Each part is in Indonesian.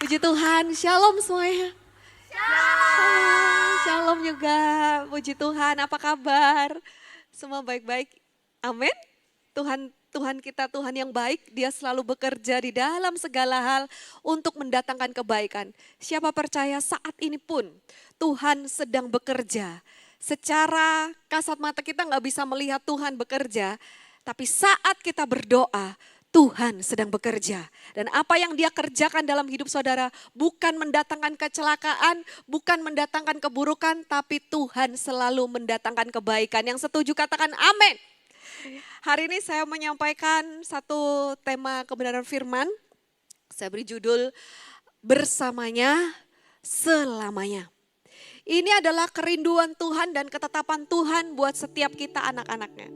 Puji Tuhan, shalom semuanya. Shalom, shalom juga. Puji Tuhan, apa kabar? Semua baik-baik. Amin. Tuhan kita Tuhan yang baik, Dia selalu bekerja di dalam segala hal untuk mendatangkan kebaikan. Siapa percaya saat ini pun Tuhan sedang bekerja. Secara kasat mata kita nggak bisa melihat Tuhan bekerja, tapi saat kita berdoa, Tuhan sedang bekerja. Dan apa yang Dia kerjakan dalam hidup saudara bukan mendatangkan kecelakaan, bukan mendatangkan keburukan, tapi Tuhan selalu mendatangkan kebaikan. Yang setuju katakan amin. Hari ini saya menyampaikan satu tema kebenaran firman. Saya beri judul Bersamanya Selamanya. Ini adalah kerinduan Tuhan dan ketetapan Tuhan buat setiap kita anak-anaknya.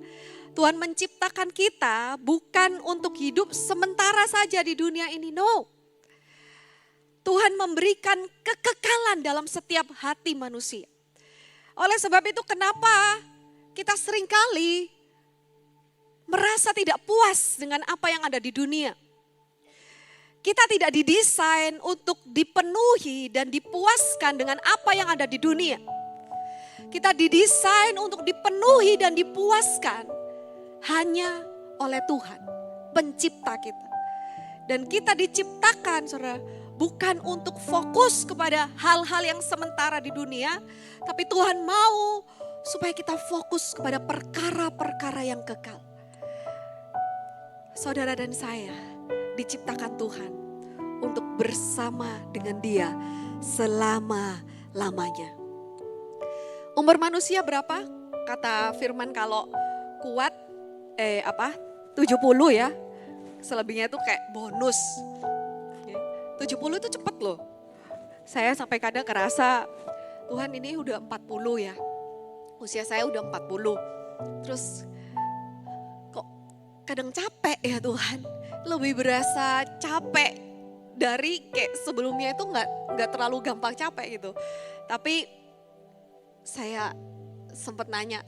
Tuhan menciptakan kita bukan untuk hidup sementara saja di dunia ini, no. Tuhan memberikan kekekalan dalam setiap hati manusia. Oleh sebab itu kenapa kita seringkali merasa tidak puas dengan apa yang ada di dunia. Kita tidak didesain untuk dipenuhi dan dipuaskan dengan apa yang ada di dunia. Kita didesain untuk dipenuhi dan dipuaskan hanya oleh Tuhan, pencipta kita. Dan kita diciptakan, saudara, bukan untuk fokus kepada hal-hal yang sementara di dunia, tapi Tuhan mau supaya kita fokus kepada perkara-perkara yang kekal. Saudara dan saya diciptakan Tuhan untuk bersama dengan Dia selama-lamanya. Umur manusia berapa? Kata firman kalau kuat 70 ya. Selebihnya itu kayak bonus. 70 itu cepet loh. Saya sampai kadang kerasa Tuhan ini udah 40 ya. Usia saya udah 40. Terus kok kadang capek ya Tuhan. Lebih berasa capek dari kayak sebelumnya itu nggak terlalu gampang capek gitu. Tapi saya sempat nanya,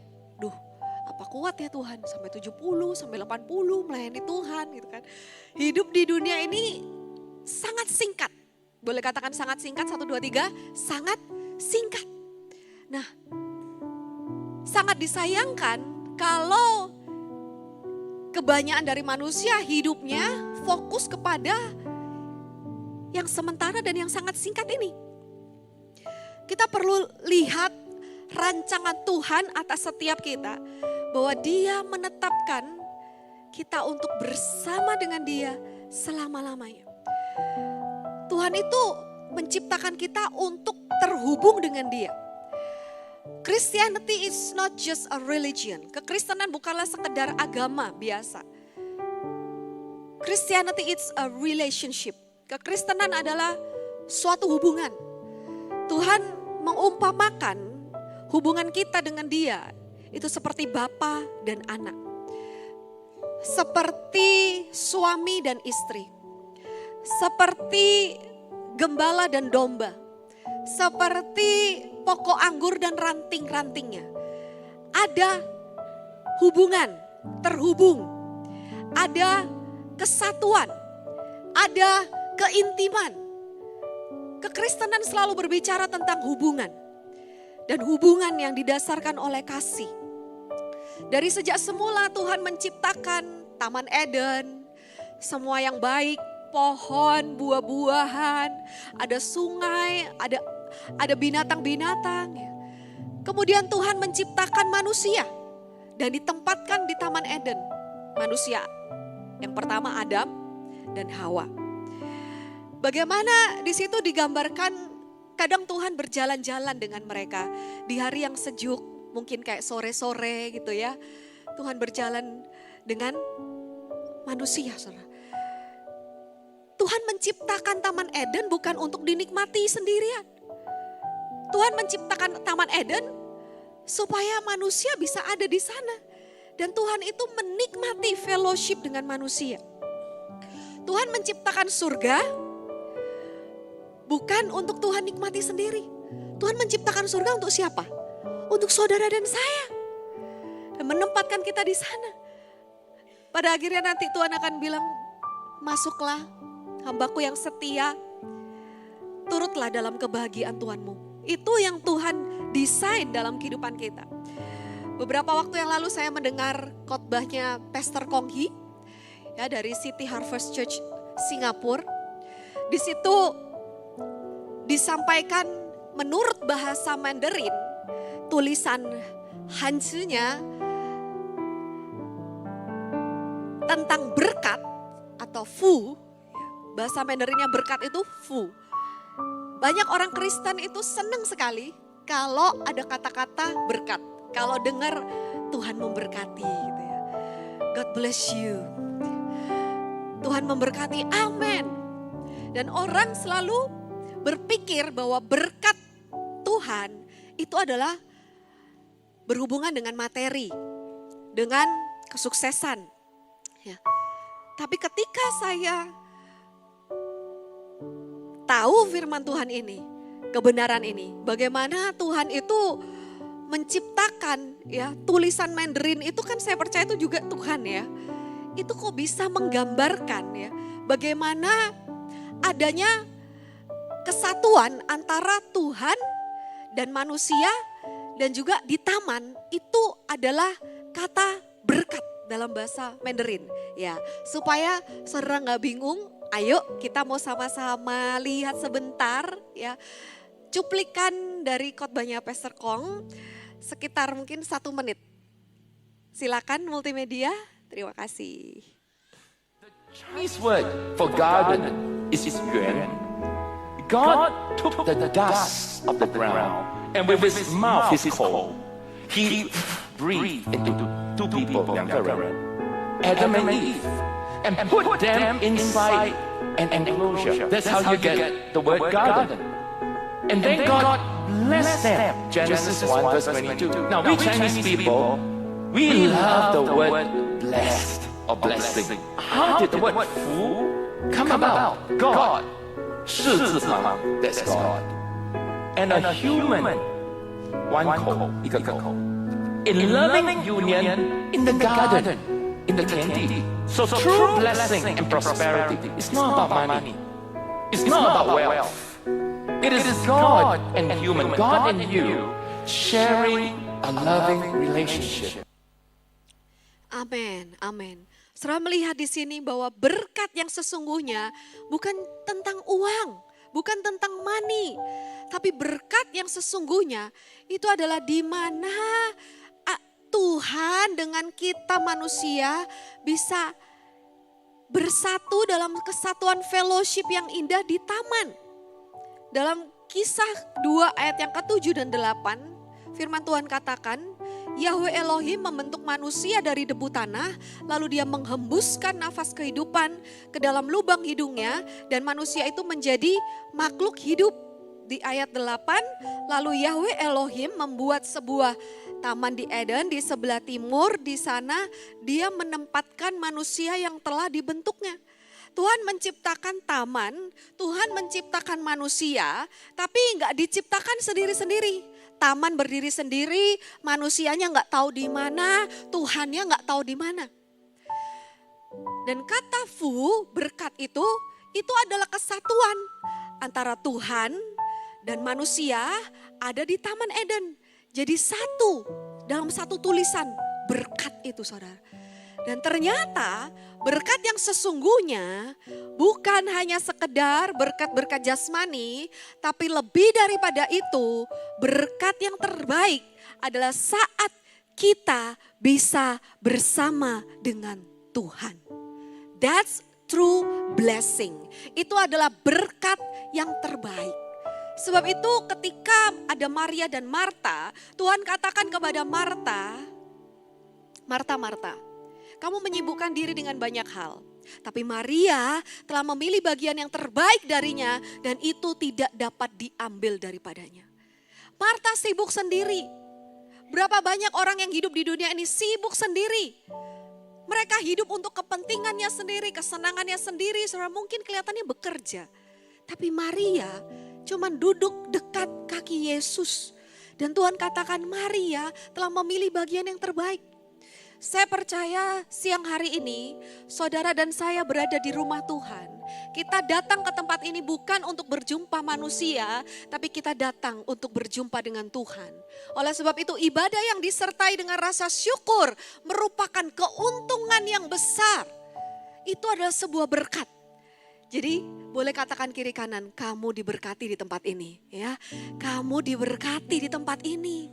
apa kuat ya Tuhan sampai 70, sampai 80 melayani Tuhan gitu kan. Hidup di dunia ini sangat singkat. Boleh katakan sangat singkat, 1, 2, 3, sangat singkat. Nah, sangat disayangkan kalau kebanyakan dari manusia hidupnya fokus kepada yang sementara dan yang sangat singkat ini. Kita perlu lihat rancangan Tuhan atas setiap kita. Bahwa Dia menetapkan kita untuk bersama dengan Dia selama-lamanya. Tuhan itu menciptakan kita untuk terhubung dengan Dia. Christianity is not just a religion. Kekristenan bukanlah sekedar agama biasa. Christianity is a relationship. Kekristenan adalah suatu hubungan. Tuhan mengumpamakan hubungan kita dengan Dia itu seperti bapa dan anak. Seperti suami dan istri. Seperti gembala dan domba. Seperti pokok anggur dan ranting-rantingnya. Ada hubungan, terhubung. Ada kesatuan. Ada keintiman. Kekristenan selalu berbicara tentang hubungan. Dan hubungan yang didasarkan oleh kasih. Dari sejak semula Tuhan menciptakan Taman Eden, semua yang baik, pohon, buah-buahan, ada sungai, ada binatang-binatang. Kemudian Tuhan menciptakan manusia dan ditempatkan di Taman Eden. Manusia, yang pertama Adam dan Hawa. Bagaimana di situ digambarkan kadang Tuhan berjalan-jalan dengan mereka di hari yang sejuk. Mungkin kayak sore-sore gitu ya. Tuhan berjalan dengan manusia, saudara. Tuhan menciptakan Taman Eden bukan untuk dinikmati sendirian. Tuhan menciptakan Taman Eden supaya manusia bisa ada di sana. Dan Tuhan itu menikmati fellowship dengan manusia. Tuhan menciptakan surga bukan untuk Tuhan nikmati sendiri. Tuhan menciptakan surga untuk siapa? Untuk saudara dan saya. Dan menempatkan kita di sana. Pada akhirnya nanti Tuhan akan bilang, masuklah hambaku yang setia. turutlah dalam kebahagiaan Tuhanmu. Itu yang Tuhan desain dalam kehidupan kita. Beberapa waktu yang lalu saya mendengar khotbahnya Pastor Kong Hee ya, dari City Harvest Church Singapura. Di situ disampaikan menurut bahasa Mandarin, tulisan Hanzi-nya tentang berkat atau fu. Bahasa Mandarinnya berkat itu fu. Banyak orang Kristen itu senang sekali kalau ada kata-kata berkat. Kalau dengar Tuhan memberkati gitu ya. God bless you. Tuhan memberkati, amin. Dan orang selalu berpikir bahwa berkat Tuhan itu adalah berhubungan dengan materi, dengan kesuksesan. Ya. Tapi ketika saya tahu firman Tuhan ini, kebenaran ini, bagaimana Tuhan itu menciptakan ya, tulisan Mandarin itu kan saya percaya itu juga Tuhan ya. Itu kok bisa menggambarkan ya, bagaimana adanya kesatuan antara Tuhan dan manusia, dan juga di taman itu adalah kata berkat dalam bahasa Mandarin ya. Supaya saudara nggak bingung, ayo kita mau sama-sama lihat sebentar ya, cuplikan dari khotbahnya Pastor Kong sekitar mungkin 1 menit. Silakan multimedia, terima kasih. Chinese word for garden is yuan. God took the dust of the ground, and with his mouth, his coal, he breathed into 2 people, Adam and Eve, and put them inside an enclosure. That's how you get the word garden. And then God blessed them. Genesis 1 verse 22. Now we Chinese people, we love the word blessed or blessing. How did the word 福 come about? God. 士字旁, that's God. And a human, 1口, 一个口. In loving union in the garden, in the 田地. So true blessing and prosperity is not about money. It's not about wealth. It is God and human, God and you, sharing a loving relationship. Amin, amin. Saudara melihat di sini bahwa berkat yang sesungguhnya bukan tentang uang, bukan tentang money, tapi berkat yang sesungguhnya itu adalah di mana Tuhan dengan kita manusia bisa bersatu dalam kesatuan fellowship yang indah di taman. Dalam Kisah 2 ayat yang ke-7 dan 8, firman Tuhan katakan, Yahweh Elohim membentuk manusia dari debu tanah, lalu dia menghembuskan nafas kehidupan ke dalam lubang hidungnya, dan manusia itu menjadi makhluk hidup. Di ayat 8, lalu Yahweh Elohim membuat sebuah taman di Eden di sebelah timur, di sana dia menempatkan manusia yang telah dibentuknya. Tuhan menciptakan taman, Tuhan menciptakan manusia, tapi nggak diciptakan sendiri-sendiri. Taman berdiri sendiri, manusianya nggak tahu di mana, Tuhannya nggak tahu di mana. Dan kata fu, berkat itu adalah kesatuan antara Tuhan dan manusia ada di Taman Eden. Jadi satu dalam satu tulisan berkat itu, saudara. Dan ternyata berkat yang sesungguhnya bukan hanya sekedar berkat-berkat jasmani, tapi lebih daripada itu, berkat yang terbaik adalah saat kita bisa bersama dengan Tuhan. That's true blessing. Itu adalah berkat yang terbaik. Sebab itu ketika ada Maria dan Marta, Tuhan katakan kepada Marta, Marta, kamu menyibukkan diri dengan banyak hal. Tapi Maria telah memilih bagian yang terbaik darinya dan itu tidak dapat diambil daripadanya. Marta sibuk sendiri. Berapa banyak orang yang hidup di dunia ini sibuk sendiri. Mereka hidup untuk kepentingannya sendiri, kesenangannya sendiri. Saudara mungkin kelihatannya bekerja. Tapi Maria cuma duduk dekat kaki Yesus. Dan Tuhan katakan Maria telah memilih bagian yang terbaik. Saya percaya siang hari ini saudara dan saya berada di rumah Tuhan. Kita datang ke tempat ini bukan untuk berjumpa manusia, tapi kita datang untuk berjumpa dengan Tuhan. Oleh sebab itu ibadah yang disertai dengan rasa syukur merupakan keuntungan yang besar. Itu adalah sebuah berkat. Jadi boleh katakan kiri kanan, kamu diberkati di tempat ini. Ya, kamu diberkati di tempat ini.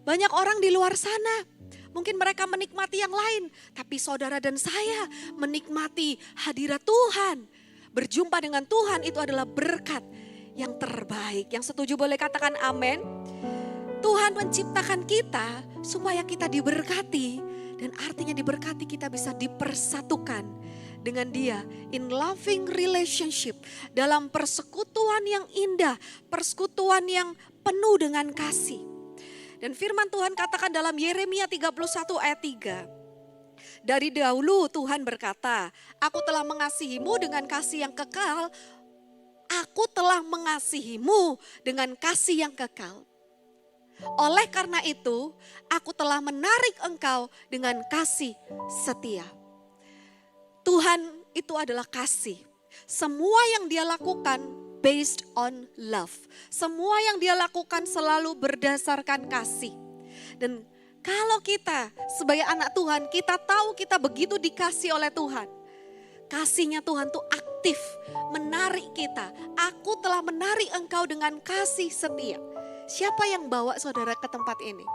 Banyak orang di luar sana, mungkin mereka menikmati yang lain, tapi saudara dan saya menikmati hadirat Tuhan. Berjumpa dengan Tuhan itu adalah berkat yang terbaik. Yang setuju boleh katakan amin. Tuhan menciptakan kita supaya kita diberkati. Dan artinya diberkati kita bisa dipersatukan dengan Dia. In loving relationship. Dalam persekutuan yang indah. Persekutuan yang penuh dengan kasih. Dan firman Tuhan katakan dalam Yeremia 31 ayat 3. Dari dahulu Tuhan berkata, aku telah mengasihimu dengan kasih yang kekal. Aku telah mengasihimu dengan kasih yang kekal. Oleh karena itu, aku telah menarik engkau dengan kasih setia. Tuhan itu adalah kasih. Semua yang Dia lakukan based on love. Semua yang Dia lakukan selalu berdasarkan kasih. Dan kalau kita sebagai anak Tuhan, kita tahu kita begitu dikasih oleh Tuhan. Kasihnya Tuhan tuh aktif menarik kita. Aku telah menarik engkau dengan kasih setia. Siapa yang bawa saudara ke tempat ini?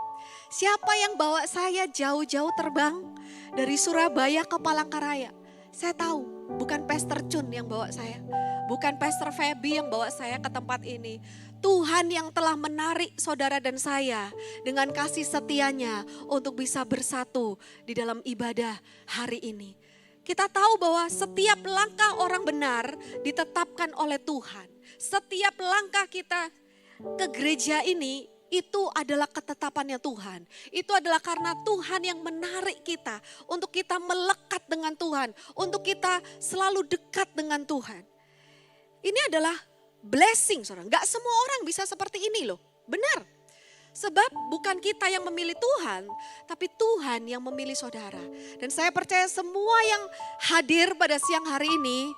Siapa yang bawa saya jauh-jauh terbang dari Surabaya ke Palangkaraya? Saya tahu bukan Pastor Chun yang bawa saya. Bukan Pastor Feby yang bawa saya ke tempat ini. Tuhan yang telah menarik saudara dan saya dengan kasih setianya untuk bisa bersatu di dalam ibadah hari ini. Kita tahu bahwa setiap langkah orang benar ditetapkan oleh Tuhan. Setiap langkah kita ke gereja ini itu adalah ketetapannya Tuhan. Itu adalah karena Tuhan yang menarik kita untuk kita melekat dengan Tuhan. Untuk kita selalu dekat dengan Tuhan. Ini adalah blessing, saudara. Gak semua orang bisa seperti ini loh. Benar. Sebab bukan kita yang memilih Tuhan, tapi Tuhan yang memilih saudara. Dan saya percaya semua yang hadir pada siang hari ini,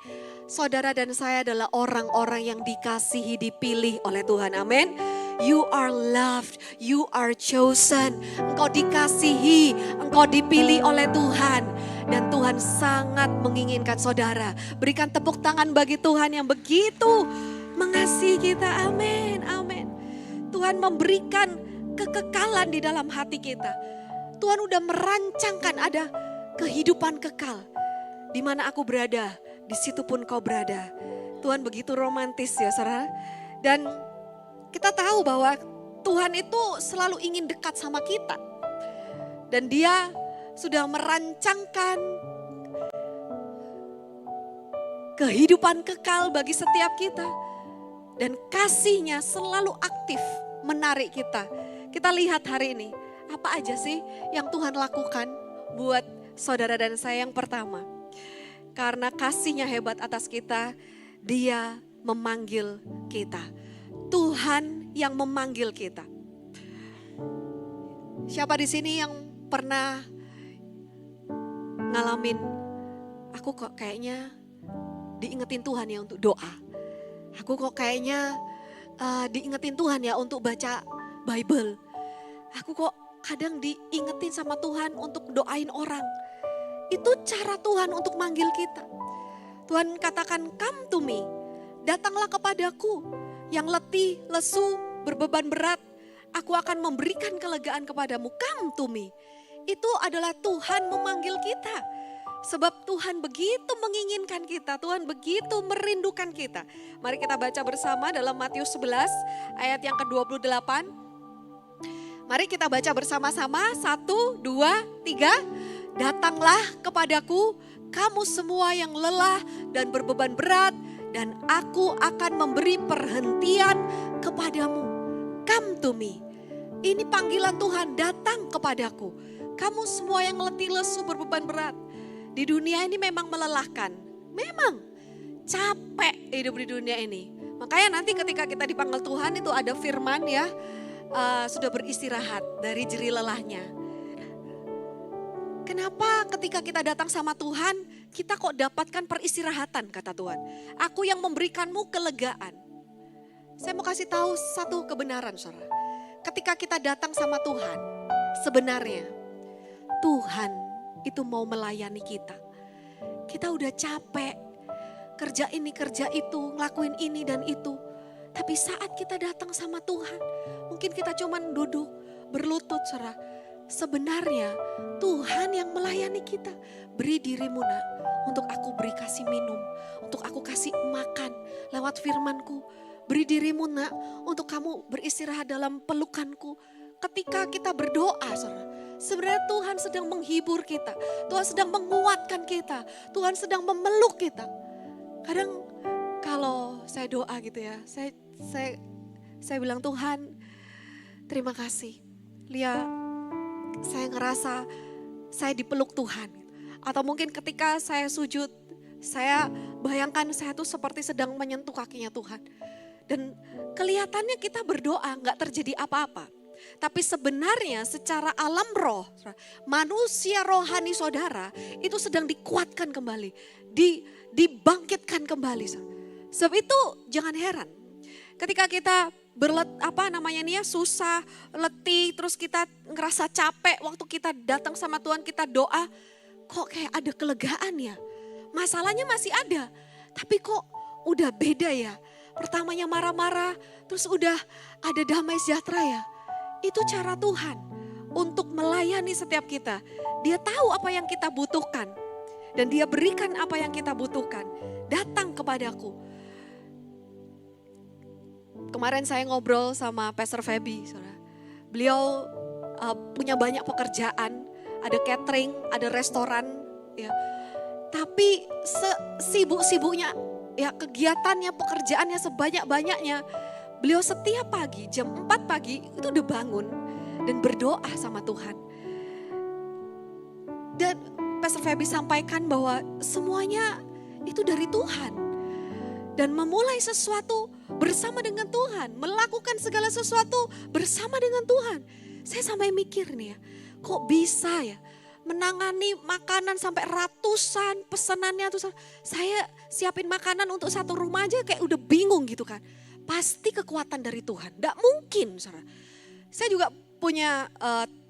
saudara dan saya adalah orang-orang yang dikasihi, dipilih oleh Tuhan. Amin. You are loved, you are chosen. Engkau dikasihi, engkau dipilih oleh Tuhan. Dan Tuhan sangat menginginkan saudara. Berikan tepuk tangan bagi Tuhan yang begitu mengasihi kita. Amin, amin. Tuhan memberikan kekekalan di dalam hati kita. Tuhan udah merancangkan ada kehidupan kekal. Di mana aku berada, di situ pun kau berada. Tuhan begitu romantis ya saudara. Dan kita tahu bahwa Tuhan itu selalu ingin dekat sama kita. Dan Dia sudah merancangkan kehidupan kekal bagi setiap kita. Dan kasih-Nya selalu aktif menarik kita. Kita lihat hari ini, apa aja sih yang Tuhan lakukan buat saudara dan saya. Yang pertama, karena kasih-Nya hebat atas kita, Dia memanggil kita. Tuhan yang memanggil kita. Siapa di sini yang pernah ngalamin, aku kok kayaknya diingetin Tuhan ya untuk doa. Aku kok kayaknya diingetin Tuhan ya untuk baca Bible. Aku kok kadang diingetin sama Tuhan untuk doain orang. Itu cara Tuhan untuk manggil kita. Tuhan katakan, come to me, datanglah kepadaku. Yang letih, lesu, berbeban berat, aku akan memberikan kelegaan kepadamu. Come to me. Itu adalah Tuhan memanggil kita. Sebab Tuhan begitu menginginkan kita, Tuhan begitu merindukan kita. Mari kita baca bersama dalam Matius 11 ayat yang ke-28. Mari kita baca bersama-sama, 1, 2, 3. Datanglah kepadaku, kamu semua yang lelah dan berbeban berat, dan aku akan memberi perhentian kepadamu. Come to me. Ini panggilan Tuhan, datang kepadaku. Kamu semua yang letih lesu berbeban berat. Di dunia ini memang melelahkan. Memang capek hidup di dunia ini. Makanya nanti ketika kita dipanggil Tuhan itu ada firman ya. Sudah beristirahat dari jerih lelahnya. Kenapa ketika kita datang sama Tuhan kita kok dapatkan peristirahatan kata Tuhan. Aku yang memberikanmu kelegaan. Saya mau kasih tahu satu kebenaran saudara. Ketika kita datang sama Tuhan, sebenarnya Tuhan itu mau melayani kita. Kita udah capek, kerja ini, kerja itu, ngelakuin ini dan itu. Tapi saat kita datang sama Tuhan, mungkin kita cuman duduk, berlutut saudara. Sebenarnya Tuhan yang melayani kita. Beri dirimu nak, untuk aku beri kasih minum, untuk aku kasih makan lewat firman-Ku. Beri dirimu nak, untuk kamu beristirahat dalam pelukanku. Ketika kita berdoa saudara, sebenarnya Tuhan sedang menghibur kita. Tuhan sedang menguatkan kita. Tuhan sedang memeluk kita. Kadang kalau saya doa gitu ya, saya bilang Tuhan terima kasih. Lia, saya ngerasa saya dipeluk Tuhan. Atau mungkin ketika saya sujud, saya bayangkan saya tuh seperti sedang menyentuh kakinya Tuhan. Dan kelihatannya kita berdoa gak terjadi apa-apa. Tapi sebenarnya secara alam roh, manusia rohani saudara itu sedang dikuatkan kembali. Dibangkitkan kembali. Sebab itu jangan heran. Ketika kita susah, letih, terus kita ngerasa capek waktu kita datang sama Tuhan, kita doa, kok kayak ada kelegaan ya. Masalahnya masih ada, tapi kok udah beda ya. Pertamanya marah-marah, terus udah ada damai sejahtera ya. Itu cara Tuhan untuk melayani setiap kita. Dia tahu apa yang kita butuhkan. Dan dia berikan apa yang kita butuhkan. Datang kepadaku. Kemarin saya ngobrol sama Pastor Feby. Beliau punya banyak pekerjaan. Ada catering, ada restoran. Ya. Tapi sibuk-sibuknya, ya kegiatannya, pekerjaannya sebanyak-banyaknya. Beliau setiap pagi, jam 4 pagi itu udah bangun dan berdoa sama Tuhan. Dan Pastor Feby sampaikan bahwa semuanya itu dari Tuhan. Dan memulai sesuatu bersama dengan Tuhan. Melakukan segala sesuatu bersama dengan Tuhan. Saya sampai mikir nih ya, kok bisa ya menangani makanan sampai ratusan pesanannya. Tuh saya siapin makanan untuk satu rumah aja kayak udah bingung gitu kan. Pasti kekuatan dari Tuhan, tidak mungkin saudara. Saya juga punya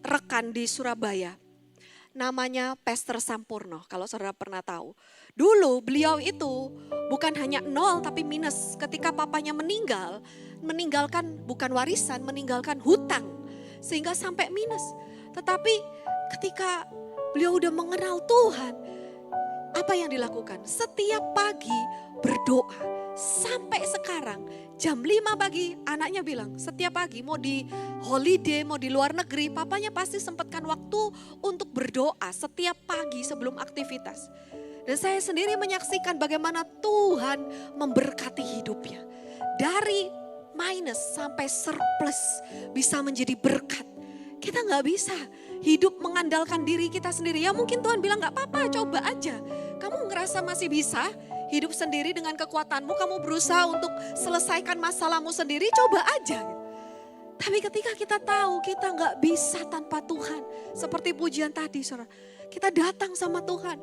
rekan di Surabaya, namanya Pastor Sampurno, kalau saudara pernah tahu. Dulu beliau itu bukan hanya nol tapi minus. Ketika papanya meninggalkan bukan warisan, meninggalkan hutang. Sehingga sampai minus. Tetapi ketika beliau udah mengenal Tuhan, apa yang dilakukan? Setiap pagi berdoa. Sampai sekarang jam 5 pagi anaknya bilang setiap pagi mau di holiday, mau di luar negeri, papanya pasti sempatkan waktu untuk berdoa setiap pagi sebelum aktivitas. Dan saya sendiri menyaksikan bagaimana Tuhan memberkati hidupnya. Dari minus sampai surplus bisa menjadi berkat. Kita gak bisa hidup mengandalkan diri kita sendiri. Ya mungkin Tuhan bilang gak apa-apa, coba aja. Kamu ngerasa masih bisa hidup sendiri dengan kekuatanmu, kamu berusaha untuk selesaikan masalahmu sendiri, coba aja. Tapi ketika kita tahu kita gak bisa tanpa Tuhan. Seperti pujian tadi saudara, kita datang sama Tuhan.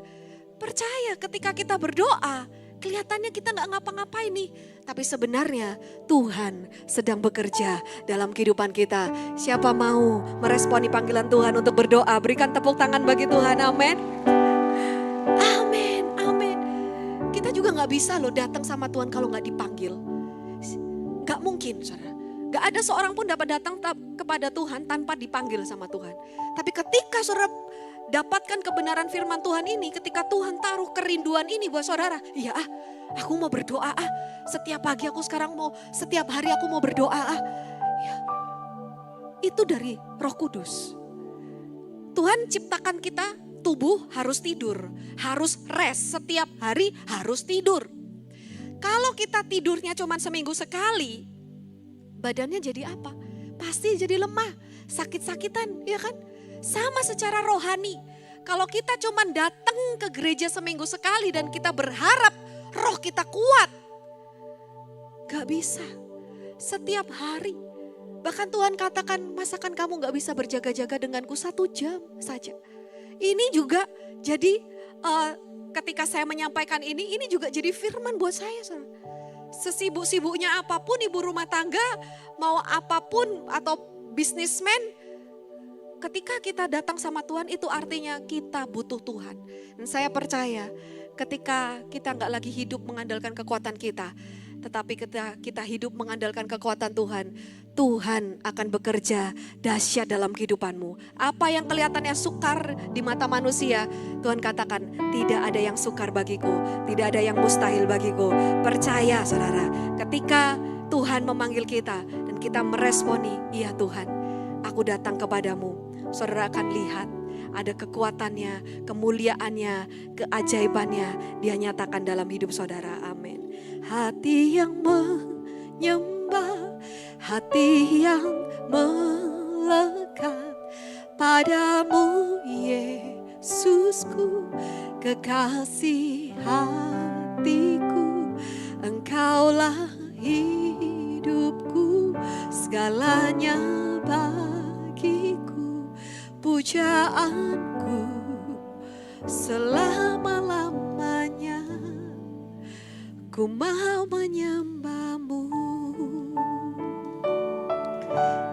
Percaya ketika kita berdoa, kelihatannya kita gak ngapa-ngapain nih. Tapi sebenarnya Tuhan sedang bekerja dalam kehidupan kita. Siapa mau meresponi panggilan Tuhan untuk berdoa, berikan tepuk tangan bagi Tuhan, amin. Amin, amin. Kita juga gak bisa loh datang sama Tuhan kalau gak dipanggil. Gak mungkin saudara. Gak ada seorang pun dapat datang kepada Tuhan tanpa dipanggil sama Tuhan. Tapi ketika saudara dapatkan kebenaran firman Tuhan ini, ketika Tuhan taruh kerinduan ini buat saudara. Iya aku mau berdoa setiap pagi aku sekarang mau, setiap hari aku mau berdoa ya. Itu dari Roh Kudus. Tuhan ciptakan kita, tubuh harus tidur, harus rest, setiap hari harus tidur. Kalau kita tidurnya cuma seminggu sekali, badannya jadi apa? Pasti jadi lemah, sakit-sakitan, ya kan? Sama secara rohani. Kalau kita cuma datang ke gereja seminggu sekali dan kita berharap roh kita kuat, gak bisa. Setiap hari. Bahkan Tuhan katakan, masakan kamu gak bisa berjaga-jaga denganku 1 jam saja. Ini juga jadi ketika saya menyampaikan ini juga jadi firman buat saya. Sesibuk-sibuknya apapun ibu rumah tangga, mau apapun atau bisnismen, ketika kita datang sama Tuhan itu artinya kita butuh Tuhan. Dan saya percaya ketika kita nggak lagi hidup mengandalkan kekuatan kita, tetapi kita hidup mengandalkan kekuatan Tuhan, Tuhan akan bekerja dahsyat dalam kehidupanmu. Apa yang kelihatannya sukar di mata manusia, Tuhan katakan tidak ada yang sukar bagiku, tidak ada yang mustahil bagiku. Percaya saudara, ketika Tuhan memanggil kita dan kita meresponi, iya Tuhan, aku datang kepadamu. Saudara akan lihat ada kekuatannya, kemuliaannya, keajaibannya dia nyatakan dalam hidup saudara. Amin. Hati yang menyembah, hati yang melekat padamu Yesusku, kekasih hatiku. Engkaulah hidupku, segalanya bagiku, pujaanku selama-lamanya. Ku mau menyembahmu.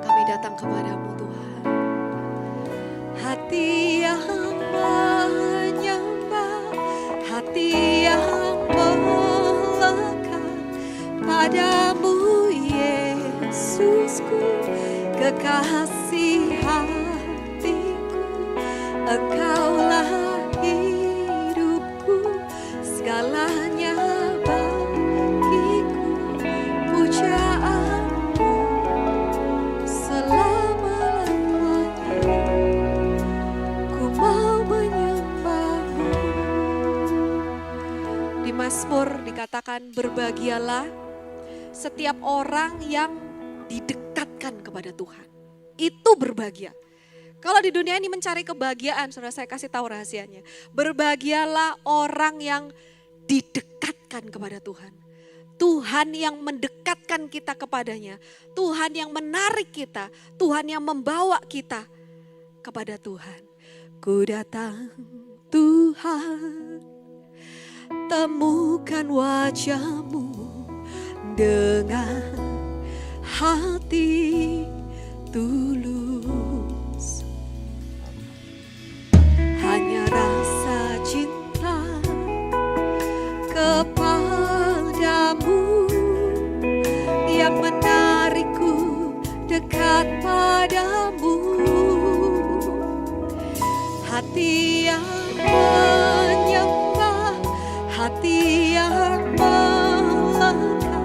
Kami datang kepadamu Tuhan. Hati yang menyembah, hati yang melekat padamu Yesusku, kekasih hatiku. Engkaulah hidupku, segalanya bagiku, pujaanku selama-lamanya. Ku mau menyembahmu. Di Mazmur dikatakan berbahagialah setiap orang yang didekatkan kepada Tuhan. Itu berbahagia. Kalau di dunia ini mencari kebahagiaan, saudara saya kasih tahu rahasianya. Berbahagialah orang yang didekatkan kepada Tuhan. Tuhan yang mendekatkan kita kepadanya. Tuhan yang menarik kita. Tuhan yang membawa kita kepada Tuhan. Ku datang Tuhan, temukan wajah-Mu dengan hati tulus. Hanya rasa cinta kepadamu yang menarikku dekat padamu. Hati yang menyembah, hati yang melekat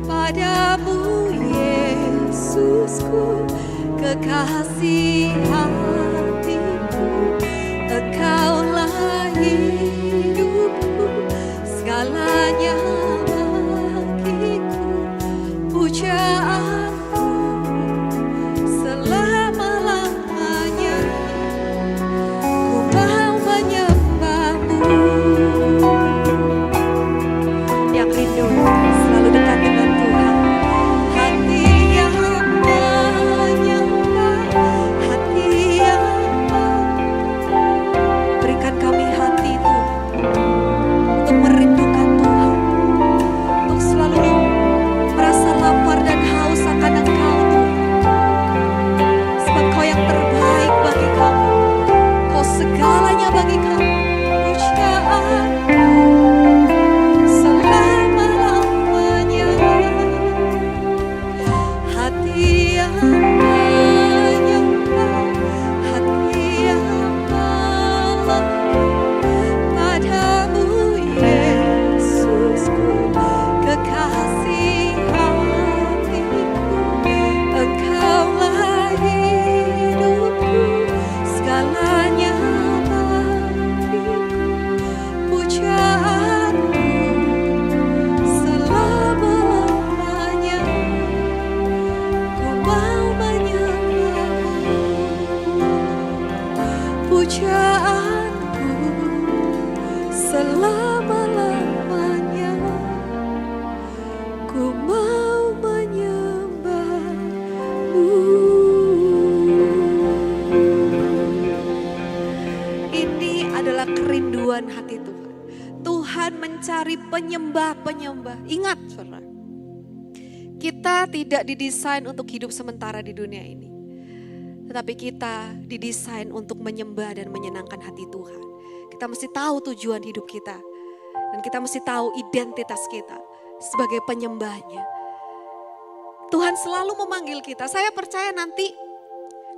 padamu Yesusku, kekasih hatiku. Engkaulah hidupku, segalanya bagiku, pujaanku selama-lamanya. Ku mau menyembahmu. Yang rindu selalu dekat dengan Tuhan. Hati yang menyembah, hati yang berikan kami hati penyembah-penyembah. Ingat saudara, kita tidak didesain untuk hidup sementara di dunia ini. Tetapi kita didesain untuk menyembah dan menyenangkan hati Tuhan. Kita mesti tahu tujuan hidup kita. Dan kita mesti tahu identitas kita sebagai penyembahnya. Tuhan selalu memanggil kita. Saya percaya nanti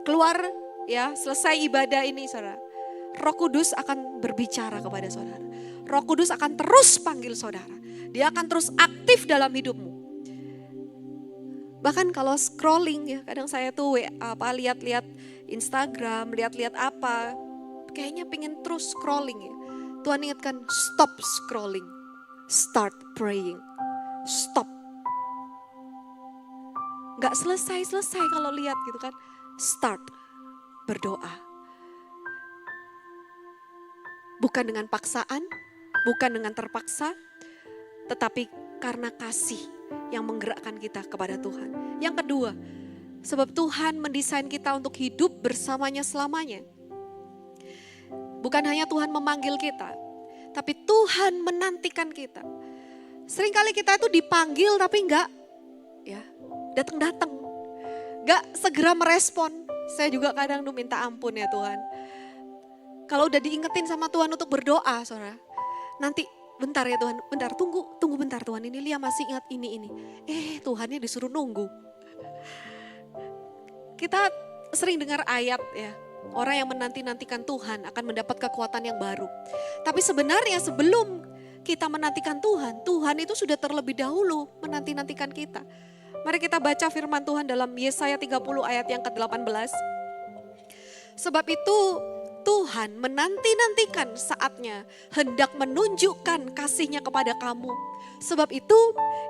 keluar ya, selesai ibadah ini saudara, Roh Kudus akan berbicara kepada saudara. Roh Kudus akan terus panggil saudara. Dia akan terus aktif dalam hidupmu. Bahkan kalau scrolling ya, kadang saya tuh lihat-lihat Instagram, lihat-lihat apa, kayaknya pengen terus scrolling ya. Tuhan ingatkan, stop scrolling, start praying, stop. Gak selesai-selesai kalau lihat gitu kan, start berdoa. Bukan dengan paksaan, bukan dengan terpaksa, tetapi karena kasih yang menggerakkan kita kepada Tuhan. Yang kedua, sebab Tuhan mendesain kita untuk hidup bersamanya selamanya. Bukan hanya Tuhan memanggil kita, tapi Tuhan menantikan kita. Seringkali kita itu dipanggil tapi enggak ya, datang-datang. Enggak segera merespon. Saya juga kadang minta ampun ya Tuhan. Kalau udah diingetin sama Tuhan untuk berdoa, saudara, nanti bentar ya Tuhan, bentar, tunggu bentar Tuhan, ini Lia masih ingat ini. Tuhannya disuruh nunggu. Kita sering dengar ayat ya, orang yang menanti-nantikan Tuhan akan mendapat kekuatan yang baru. Tapi sebenarnya sebelum kita menantikan Tuhan, Tuhan itu sudah terlebih dahulu menanti-nantikan kita. Mari kita baca firman Tuhan dalam Yesaya 30 ayat yang ke-18. Sebab itu Tuhan menanti-nantikan saatnya hendak menunjukkan kasih-Nya kepada kamu. Sebab itu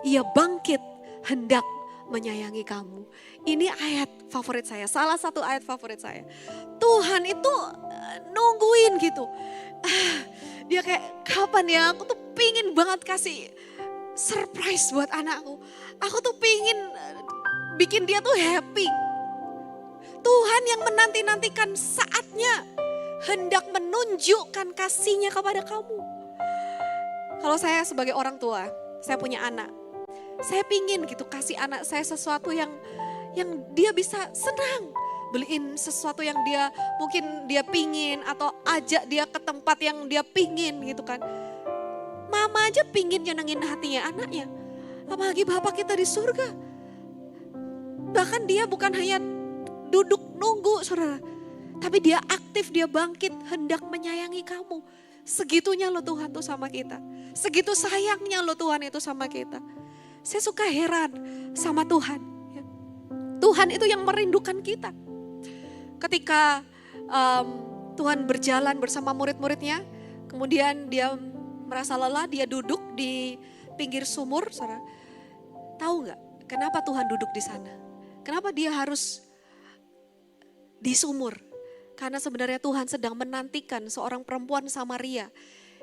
Ia bangkit hendak menyayangi kamu. Ini ayat favorit saya, salah satu ayat favorit saya. Tuhan itu nungguin gitu. Dia kayak kapan ya, aku tuh pingin banget kasih surprise buat anakku. Aku tuh pingin bikin dia tuh happy. Tuhan yang menanti-nantikan saatnya hendak menunjukkan kasih-Nya kepada kamu. Kalau saya sebagai orang tua, saya punya anak. Saya pingin gitu kasih anak saya sesuatu yang dia bisa senang. Beliin sesuatu yang dia mungkin dia pingin atau ajak dia ke tempat yang dia pingin gitu kan. Mama aja pingin nyenengin hatinya anaknya. Apalagi Bapak kita di surga. Bahkan dia bukan hanya duduk nunggu saudara. Tapi dia aktif, dia bangkit, hendak menyayangi kamu. Segitunya loh Tuhan tuh sama kita. Segitu sayangnya loh Tuhan itu sama kita. Saya suka heran sama Tuhan. Tuhan itu yang merindukan kita. Ketika Tuhan berjalan bersama murid-muridnya, kemudian dia merasa lelah, dia duduk di pinggir sumur. Saudara, tahu nggak kenapa Tuhan duduk di sana? Kenapa dia harus di sumur? Karena sebenarnya Tuhan sedang menantikan seorang perempuan Samaria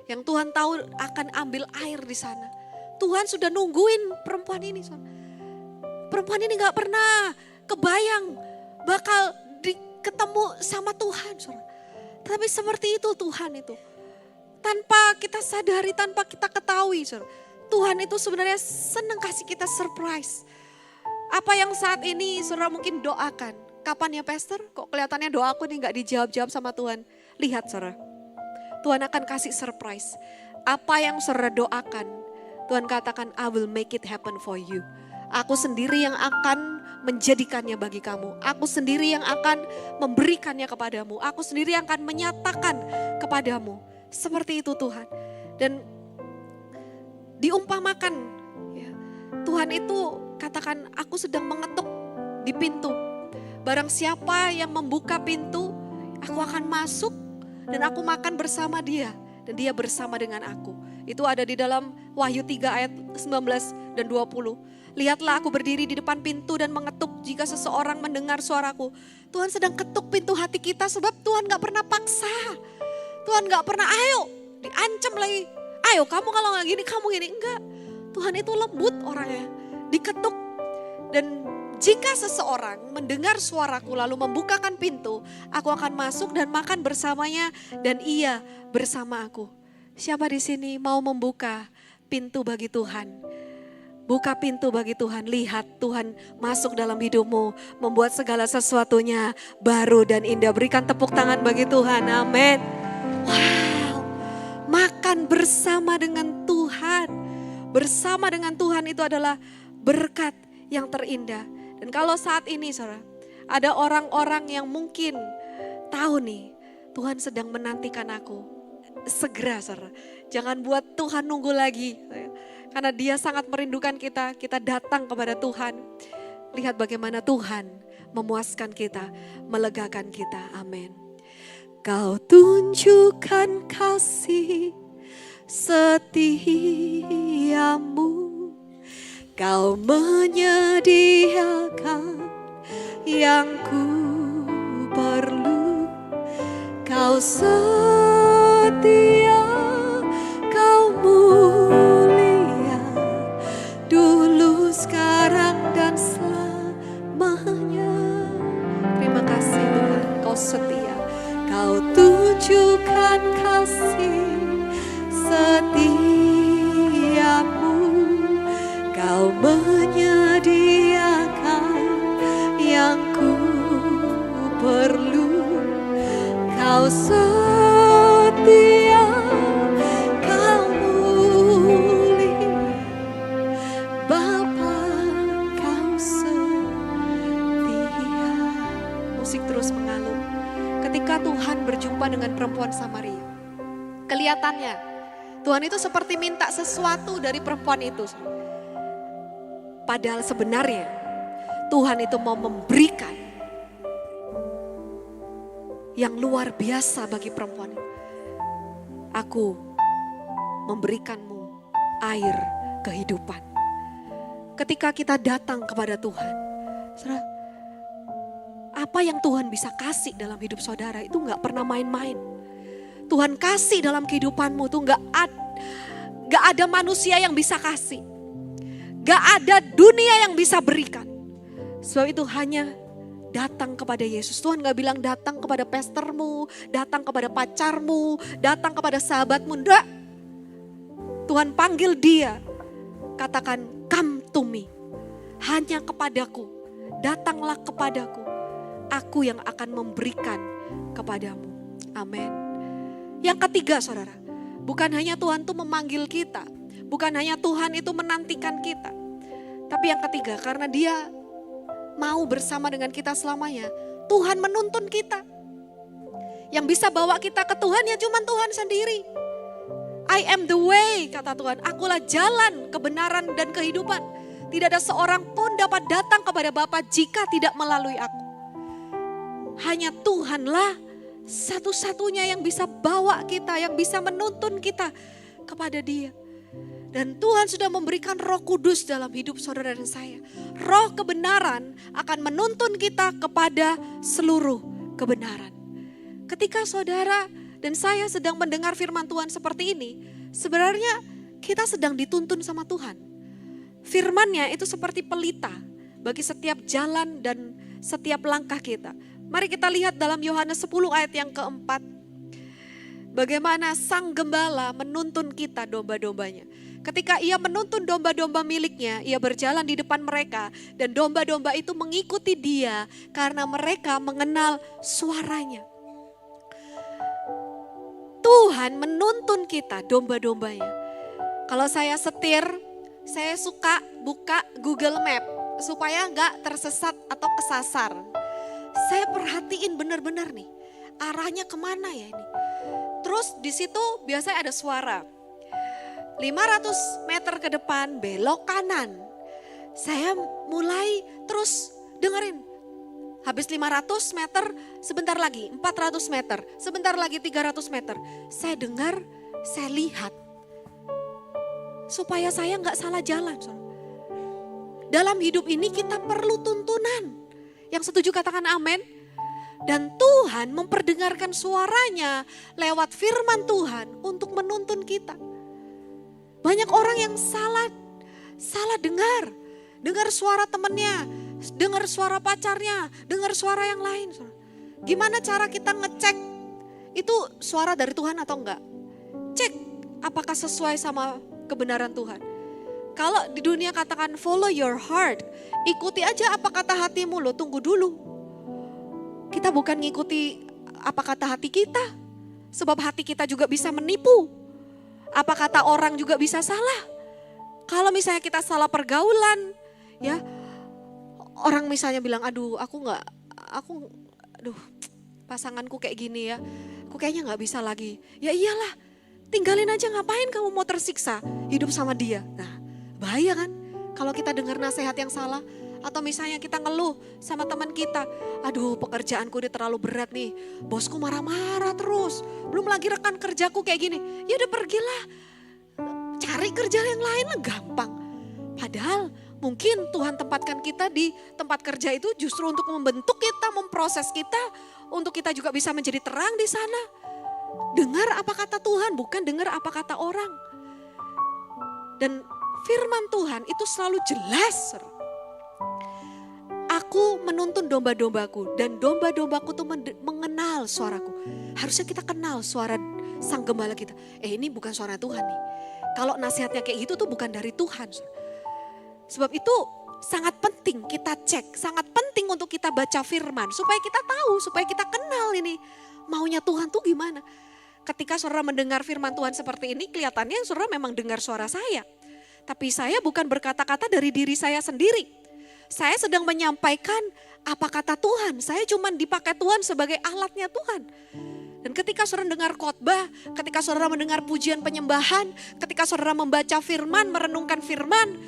yang Tuhan tahu akan ambil air di sana. Tuhan sudah nungguin perempuan ini. Perempuan ini gak pernah kebayang bakal ketemu sama Tuhan. Tapi seperti itu Tuhan itu. Tanpa kita sadari, tanpa kita ketahui. Tuhan itu sebenarnya senang kasih kita surprise. Apa yang saat ini saudara mungkin doakan. Kapan ya pastor? Kok kelihatannya doaku nih gak dijawab-jawab sama Tuhan. Lihat saudara, Tuhan akan kasih surprise. Apa yang saudara doakan, Tuhan katakan I will make it happen for you. Aku sendiri yang akan menjadikannya bagi kamu. Aku sendiri yang akan memberikannya kepadamu. Aku sendiri yang akan menyatakan kepadamu. Seperti itu Tuhan. Dan diumpamakan, ya, Tuhan itu katakan aku sedang mengetuk di pintu. Barang siapa yang membuka pintu, aku akan masuk dan aku makan bersama dia. Dan dia bersama dengan aku. Itu ada di dalam Wahyu 3 ayat 19 dan 20. Lihatlah aku berdiri di depan pintu dan mengetuk jika seseorang mendengar suaraku. Tuhan sedang ketuk pintu hati kita sebab Tuhan gak pernah paksa. Tuhan gak pernah ayo diancam lagi. Ayo kamu kalau gak gini kamu gini. Enggak, Tuhan itu lembut orangnya. Diketuk dan jika seseorang mendengar suaraku lalu membukakan pintu, aku akan masuk dan makan bersamanya dan ia bersama aku. Siapa di sini mau membuka pintu bagi Tuhan. Buka pintu bagi Tuhan, lihat Tuhan masuk dalam hidupmu, membuat segala sesuatunya baru dan indah. Berikan tepuk tangan bagi Tuhan, amin. Wow, makan bersama dengan Tuhan. Bersama dengan Tuhan itu adalah berkat yang terindah. Dan kalau saat ini saudara, ada orang-orang yang mungkin tahu nih, Tuhan sedang menantikan aku. Segera saudara, jangan buat Tuhan nunggu lagi. Karena dia sangat merindukan kita datang kepada Tuhan. Lihat bagaimana Tuhan memuaskan kita, melegakan kita. Amin. Kau tunjukkan kasih setiamu. Kau menyediakan yang ku perlu. Kau setia, kau mulia, dulu, sekarang, dan selamanya. Terima kasih Tuhan, kau setia. Kau tunjukkan kasih setiamu. Kau menyediakan yang ku perlu. Kau setia, kau mulia, Bapa, kau setia. Musik terus mengalun. Ketika Tuhan berjumpa dengan perempuan Samaria, kelihatannya Tuhan itu seperti minta sesuatu dari perempuan itu. Padahal sebenarnya Tuhan itu mau memberikan yang luar biasa bagi perempuan. Aku memberikanmu air kehidupan. Ketika kita datang kepada Tuhan, saudara, apa yang Tuhan bisa kasih dalam hidup saudara itu gak pernah main-main. Tuhan kasih dalam kehidupanmu tuh gak ada manusia yang bisa kasih. Gak ada dunia yang bisa berikan. Sebab itu hanya datang kepada Yesus. Tuhan gak bilang datang kepada pastormu, datang kepada pacarmu, datang kepada sahabatmu. Enggak. Tuhan panggil dia. Katakan, come to me. Hanya kepadaku. Datanglah kepadaku. Aku yang akan memberikan kepadamu. Amin. Yang ketiga saudara, bukan hanya Tuhan itu memanggil kita. Bukan hanya Tuhan itu menantikan kita. Tapi yang ketiga, karena dia mau bersama dengan kita selamanya, Tuhan menuntun kita. Yang bisa bawa kita ke Tuhan ya cuma Tuhan sendiri. I am the way, kata Tuhan. Akulah jalan, kebenaran, dan kehidupan. Tidak ada seorang pun dapat datang kepada Bapa jika tidak melalui aku. Hanya Tuhanlah satu-satunya yang bisa bawa kita, yang bisa menuntun kita kepada Dia. Dan Tuhan sudah memberikan Roh Kudus dalam hidup saudara dan saya. Roh kebenaran akan menuntun kita kepada seluruh kebenaran. Ketika saudara dan saya sedang mendengar firman Tuhan seperti ini, sebenarnya kita sedang dituntun sama Tuhan. Firman-Nya itu seperti pelita bagi setiap jalan dan setiap langkah kita. Mari kita lihat dalam Yohanes 10 ayat yang keempat. Bagaimana sang gembala menuntun kita domba-dombanya. Ketika ia menuntun domba-domba miliknya, ia berjalan di depan mereka. Dan domba-domba itu mengikuti dia karena mereka mengenal suaranya. Tuhan menuntun kita domba-dombanya. Kalau saya setir, saya suka buka Google Map supaya nggak tersesat atau kesasar. Saya perhatiin benar-benar nih, arahnya kemana ya ini. Terus di situ biasanya ada suara. 500 meter ke depan belok kanan. Saya mulai terus dengerin. Habis 500 meter, sebentar lagi 400 meter, sebentar lagi 300 meter. Saya dengar, saya lihat. Supaya saya nggak salah jalan. Dalam hidup ini kita perlu tuntunan. Yang setuju katakan amin. Dan Tuhan memperdengarkan suaranya lewat firman Tuhan untuk menuntun kita. Banyak orang yang salah dengar suara temannya, dengar suara pacarnya, dengar suara yang lain. Gimana cara kita ngecek itu suara dari Tuhan atau enggak? Cek apakah sesuai sama kebenaran Tuhan. Kalau di dunia katakan follow your heart, ikuti aja apa kata hatimu, lo tunggu dulu. Kita bukan ngikuti apa kata hati kita, sebab hati kita juga bisa menipu. Apa kata orang juga bisa salah. Kalau misalnya kita salah pergaulan, ya orang misalnya bilang, aduh pasanganku kayak gini ya, aku kayaknya nggak bisa lagi. Ya iyalah, tinggalin aja, ngapain kamu mau tersiksa hidup sama dia. Nah bahaya kan kalau kita dengar nasihat yang salah. Atau misalnya kita ngeluh sama teman kita, aduh pekerjaanku udah terlalu berat nih, bosku marah-marah terus, belum lagi rekan kerjaku kayak gini. Ya udah pergilah, cari kerja yang lain lah, gampang. Padahal mungkin Tuhan tempatkan kita di tempat kerja itu justru untuk membentuk kita, memproses kita, untuk kita juga bisa menjadi terang di sana. Dengar apa kata Tuhan, bukan dengar apa kata orang. Dan firman Tuhan itu selalu jelas. Aku menuntun domba-dombaku dan domba-dombaku tuh mengenal suaraku. Harusnya kita kenal suara sang gembala kita. Ini bukan suara Tuhan nih. Kalau nasihatnya kayak gitu tuh bukan dari Tuhan. Sebab itu sangat penting kita cek, sangat penting untuk kita baca firman. Supaya kita tahu, supaya kita kenal ini maunya Tuhan tuh gimana. Ketika saudara mendengar firman Tuhan seperti ini, kelihatannya saudara memang dengar suara saya. Tapi saya bukan berkata-kata dari diri saya sendiri. Saya sedang menyampaikan apa kata Tuhan. Saya cuma dipakai Tuhan sebagai alatnya Tuhan. Dan ketika saudara mendengar khotbah, ketika saudara mendengar pujian penyembahan, ketika saudara membaca firman, merenungkan firman,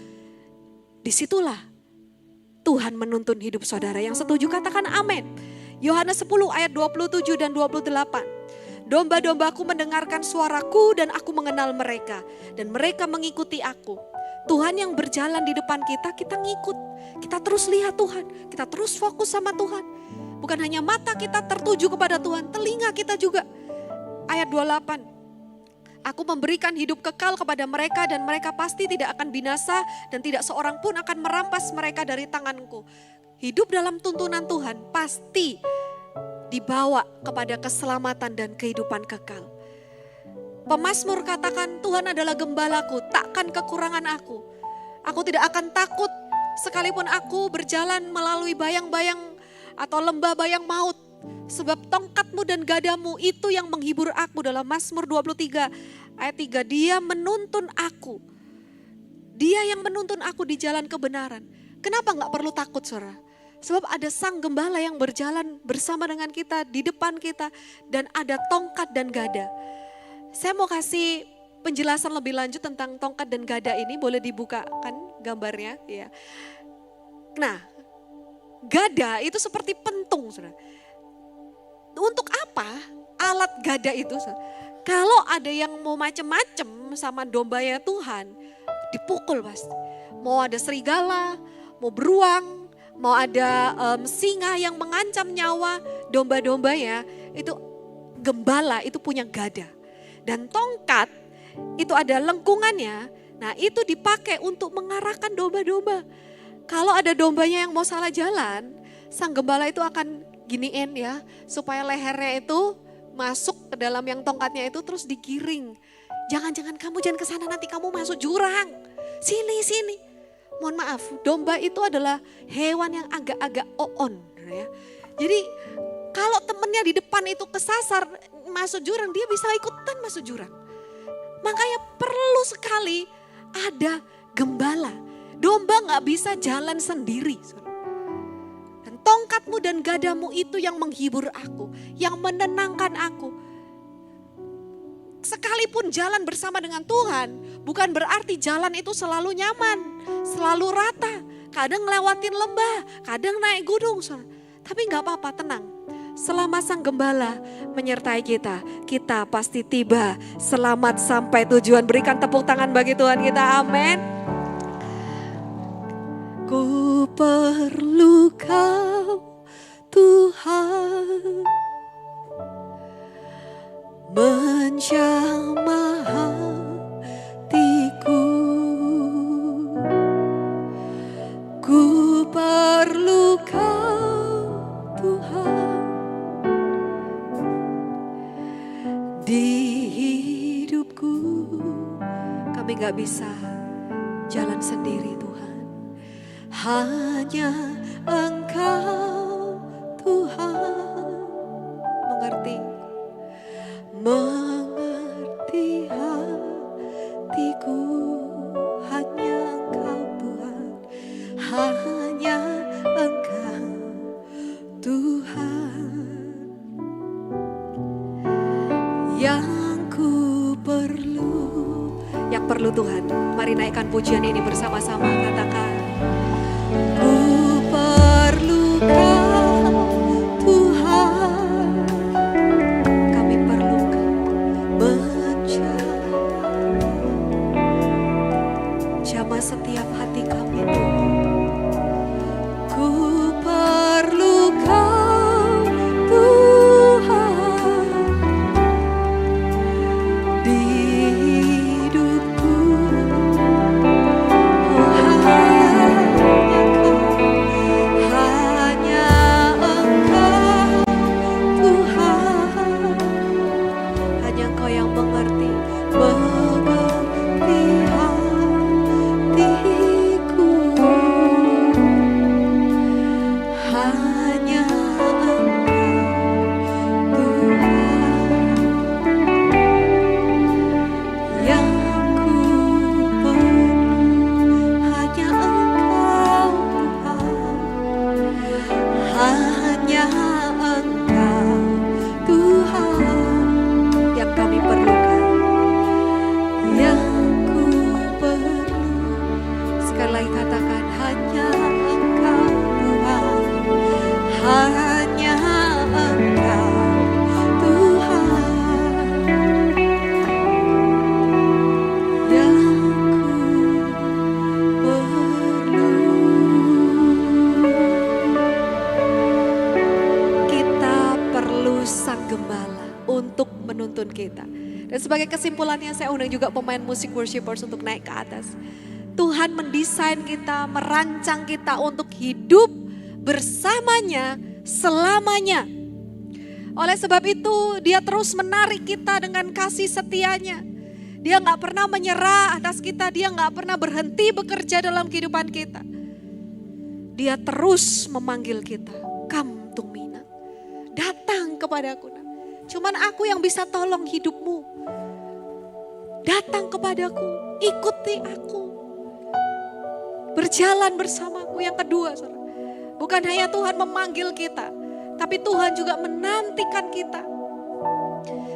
disitulah Tuhan menuntun hidup saudara. Yang setuju katakan amin. Yohanes 10 ayat 27 dan 28. Domba-dombaku mendengarkan suaraku dan aku mengenal mereka. Dan mereka mengikuti aku. Tuhan yang berjalan di depan kita, kita ngikut. Kita terus lihat Tuhan, kita terus fokus sama Tuhan. Bukan hanya mata kita tertuju kepada Tuhan, telinga kita juga. Ayat 28. Aku memberikan hidup kekal kepada mereka dan mereka pasti tidak akan binasa dan tidak seorang pun akan merampas mereka dari tanganku. Hidup dalam tuntunan Tuhan pasti dibawa kepada keselamatan dan kehidupan kekal. Pemazmur katakan, Tuhan adalah gembalaku, takkan kekurangan aku. Aku tidak akan takut sekalipun aku berjalan melalui bayang-bayang atau lembah bayang maut. Sebab tongkatmu dan gadamu itu yang menghibur aku. Dalam Mazmur 23 ayat 3, dia menuntun aku. Dia yang menuntun aku di jalan kebenaran. Kenapa gak perlu takut saudara? Sebab ada sang gembala yang berjalan bersama dengan kita, di depan kita. Dan ada tongkat dan gada. Saya mau kasih penjelasan lebih lanjut tentang tongkat dan gada ini. Boleh dibukakan gambarnya? Ya. Nah, gada itu seperti pentung. Saudara. Untuk apa alat gada itu? Saudara? Kalau ada yang mau macem-macem sama dombanya Tuhan, dipukul pasti. Mau ada serigala, mau beruang, mau ada singa yang mengancam nyawa domba-dombanya, itu gembala itu punya gada. Dan tongkat itu ada lengkungannya, nah itu dipakai untuk mengarahkan domba-domba. Kalau ada dombanya yang mau salah jalan, sang gembala itu akan giniin ya, supaya lehernya itu masuk ke dalam yang tongkatnya itu terus digiring. Jangan-jangan kamu jangan ke sana nanti kamu masuk jurang. Sini. Mohon maaf, domba itu adalah hewan yang agak-agak on ya. Jadi kalau temennya di depan itu kesasar masuk jurang, dia bisa ikutan masuk jurang. Makanya perlu sekali ada gembala. Domba gak bisa jalan sendiri. Dan tongkatmu dan gadamu itu yang menghibur aku, yang menenangkan aku. Sekalipun jalan bersama dengan Tuhan, bukan berarti jalan itu selalu nyaman, selalu rata. Kadang ngelewatin lembah, kadang naik gunung. Tapi gak apa-apa, tenang. Selama sang gembala menyertai kita, kita pasti tiba selamat sampai tujuan. Berikan tepuk tangan bagi Tuhan kita, amin. Ku perlu Kau Tuhan, menjamah hatiku. Ku perlu Kau Tuhan di hidupku. Kami gak bisa jalan sendiri Tuhan. Hanya Engkau Tuhan mengerti hatiku. Hanya Engkau Tuhan, hanya Engkau Tuhan yang ku perlu. Yang perlu Tuhan, mari naikkan pujian ini bersama-sama, katakan ku perlu Kau Tuhan. Kami perlu Kau menjamah setiap hati kami Tuhan. Ku perlu Kau Tuhan di hidupku. Oh, hanya Engkau Tuhan. Hanya Engkau yang mengerti hatiku. Hanya Engkau Tuhan yang ku perlu. Hanya Engkau Tuhan, hanya Engkau Tuhan yang kami perlukan, yang ku perlu. Sekali lagi katakan hanya Engkau Tuhan, hanya Engkau Tuhan yang ku perlu. Kita perlu Sang Gembala untuk menuntun kita. Dan sebagai kesimpulannya saya undang juga pemain musik worshipers untuk naik ke atas. Tuhan mendesain kita, merancang kita untuk hidup bersamanya selamanya. Oleh sebab itu Dia terus menarik kita dengan kasih setianya. Dia gak pernah menyerah atas kita, Dia gak pernah berhenti bekerja dalam kehidupan kita. Dia terus memanggil kita, come to me, nak. Datang kepadaku, nak. Cuman aku yang bisa tolong hidupmu. Datang kepadaku, ikuti aku. Berjalan bersamaku. Yang kedua, saudara, bukan hanya Tuhan memanggil kita, tapi Tuhan juga menantikan kita.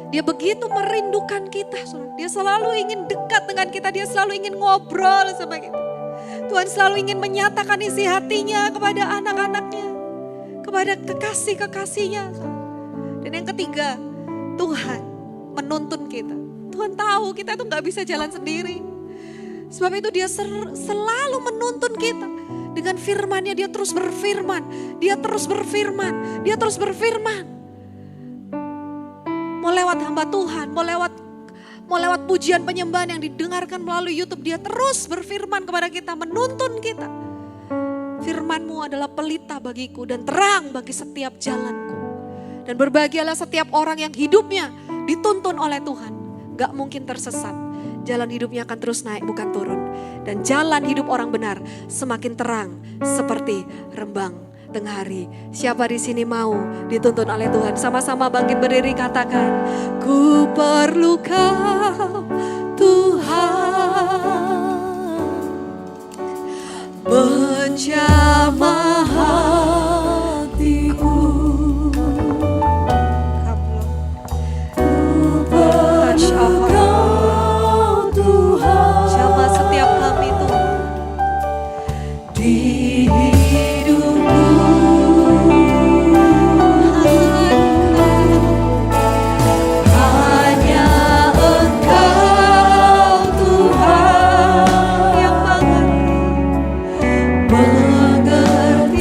Dia begitu merindukan kita, saudara. Dia selalu ingin dekat dengan kita, Dia selalu ingin ngobrol sama kita. Tuhan selalu ingin menyatakan isi hatinya kepada anak-anaknya, kepada kekasih-kekasihnya. Dan yang ketiga, Tuhan menuntun kita. Tuhan tahu kita tuh gak bisa jalan sendiri. Sebab itu Dia selalu menuntun kita. Dengan firman-Nya Dia terus berfirman. Dia terus berfirman. Dia terus berfirman. Mau lewat hamba Tuhan, mau lewat pujian penyembahan yang didengarkan melalui YouTube, Dia terus berfirman kepada kita, menuntun kita. Firman-Mu adalah pelita bagiku dan terang bagi setiap jalanku. Dan berbahagialah setiap orang yang hidupnya dituntun oleh Tuhan. Gak mungkin tersesat. Jalan hidupnya akan terus naik bukan turun. Dan jalan hidup orang benar semakin terang seperti rembang tengah hari. Siapa di sini mau dituntun oleh Tuhan? Sama-sama bangkit berdiri, katakan, ku perlu Kau Tuhan, menjamah hatiku. Touch our heart, jamah setiap kami Tuhan. Di mengerti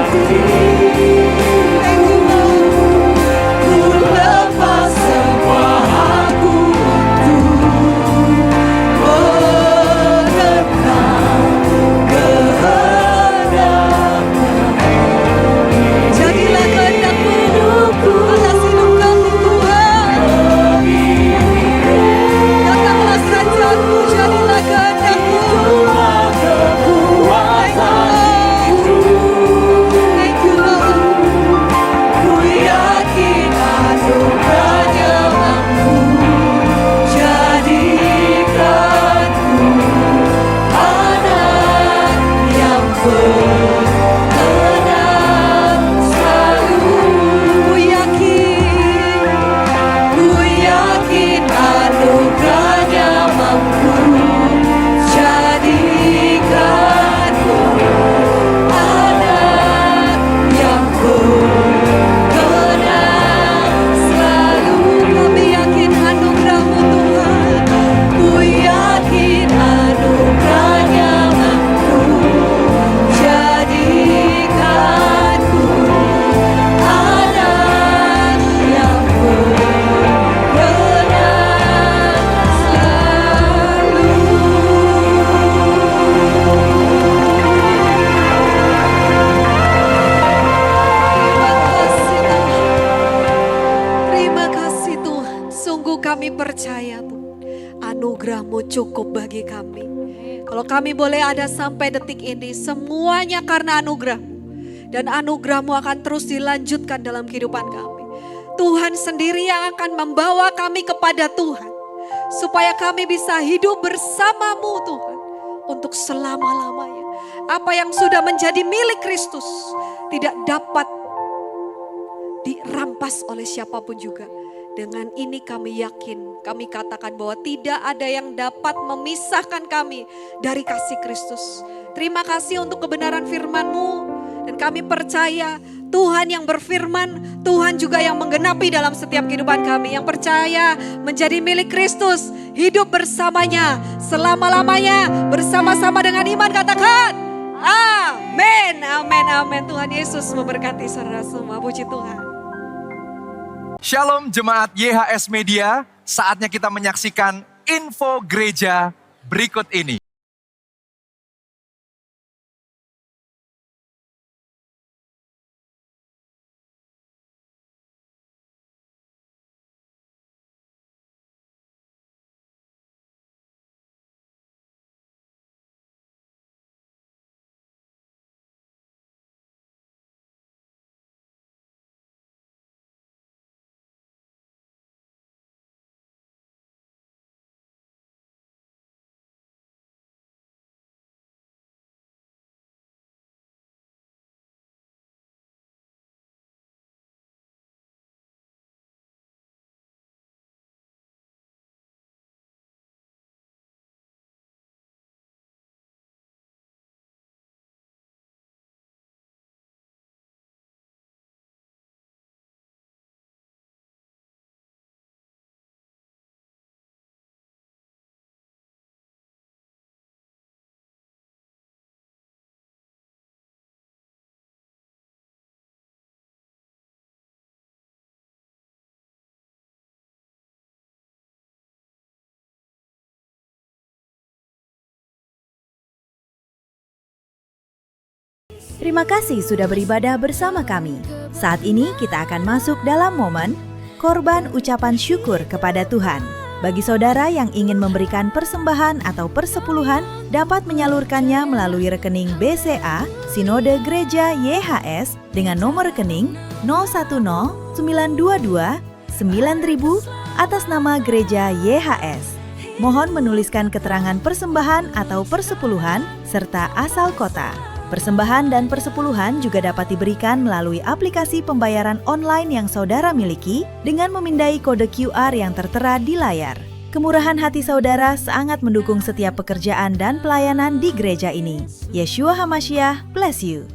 Thank you, Lord. Ku lepas semua aku untuk menerima kehendak-Mu. Jadilah kehendak-Mu atas hidup kami, Tuhan. Datanglah kerajaan-Mu, jadilah kehendak-Mu. Thank you, Lord. Ku yakin anugerahnya mampu jadikanku anak yang berkenan selalu. Ku yakin anugerahnya mampu jadikanku anak yang berkenan selalu. Kami yakin anugerah-Mu, Tuhan. Ku yakin anugerahnya mampu jadikanku anak yang berkenan selalu. Terima kasih Tuhan. Sungguh kami percaya Tuhan, anugerah-Mu cukup bagi kami. Kalau kami boleh ada sampai detik ini, semuanya karena anugerah-Mu. Dan anugerah-Mu akan terus dilanjutkan dalam kehidupan kami. Tuhan sendiri yang akan membawa kami kepada Tuhan. Supaya kami bisa hidup bersama-Mu Tuhan. Untuk selama-lamanya. Apa yang sudah menjadi milik Kristus tidak dapat dirampas oleh siapapun juga. Dengan ini kami yakin, kami katakan bahwa tidak ada yang dapat memisahkan kami dari kasih Kristus. Terima kasih untuk kebenaran firman-Mu. Dan kami percaya Tuhan yang berfirman, Tuhan juga yang menggenapi dalam setiap kehidupan kami. Yang percaya menjadi milik Kristus, hidup bersamanya, selama-lamanya, bersama-sama dengan iman. Katakan, amin, amin, amin. Tuhan Yesus memberkati saudara semua, puji Tuhan. Shalom Jemaat YHS Media, saatnya kita menyaksikan info gereja berikut ini. Terima kasih sudah beribadah bersama kami. Saat ini kita akan masuk dalam momen korban ucapan syukur kepada Tuhan. Bagi saudara yang ingin memberikan persembahan atau persepuluhan, dapat menyalurkannya melalui rekening BCA Sinode Gereja YHS dengan nomor rekening 010-922-9000 atas nama Gereja YHS. Mohon menuliskan keterangan persembahan atau persepuluhan serta asal kota. Persembahan dan persepuluhan juga dapat diberikan melalui aplikasi pembayaran online yang saudara miliki dengan memindai kode QR yang tertera di layar. Kemurahan hati saudara sangat mendukung setiap pekerjaan dan pelayanan di gereja ini. Yeshua HaMashiach bless you.